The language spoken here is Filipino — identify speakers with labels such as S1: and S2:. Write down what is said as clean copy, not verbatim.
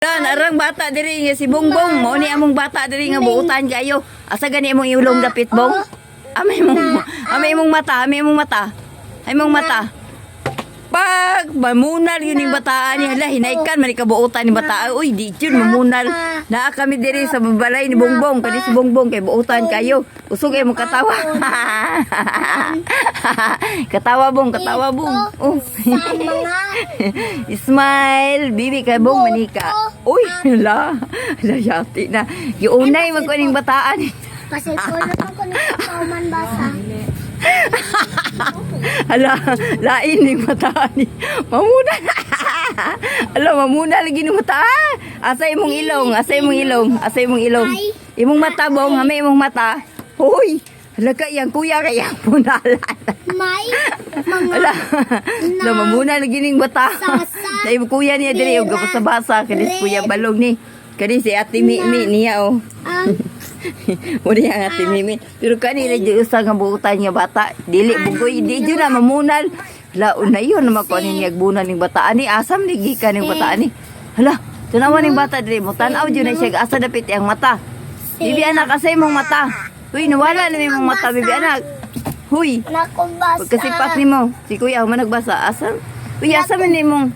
S1: Arang bata diri nga si Bongbong, mo ni among bata diri nga buutan kayo. Asa gani imong iulong dapit bong? Amay mong mata, amay mong mata. Ay mong mata. Pag mamunal yun yung bataan niya, hala, hinaikan, manikabuutan ni bataan. Uy, di yun, mamunal. Naa kami diri sa babalay ni Bongbong, kani si Bongbong, kay buutan kayo. Usog ay mong katawa. Katawa bong. Oh. Smile, bibi kay bong manika. Uy, hala, yati na. Yung unay, magkuning bataan.
S2: Kasi kulot ako ng kauman basa.
S1: Hala, lain ni mata ni. Mamuna. Hala, mamuna lagi ni mata. Asa imong ilong. Imong mata bong, hame imong mata. Hoy, hala ka yang kuya kaya punalan.
S2: May mga
S1: Hala, mamuna lagi ning mata. Sa imong kuya niya diri og basa kanis kuya balog ni. Kani si Ate Mimi niya oh. Muli ang Ate Mimi. Pero kanina di usa nga buutan nga bata. Dili bugoy, di jud na mamunal. Laon na yun naman ko ani nagbunal ning bata ani asam ni gikan ning bata ani. Hala, tunawan ning bata diri mo tan-aw jud na siya asa dapit ang mata. Bibi anak asa imong mata. Uy, nawala na imong mata bibi anak. Huy,
S2: nakubasa.
S1: pagkasipat nimo. Si kuya man nagbasa asam. Uy, asam man imong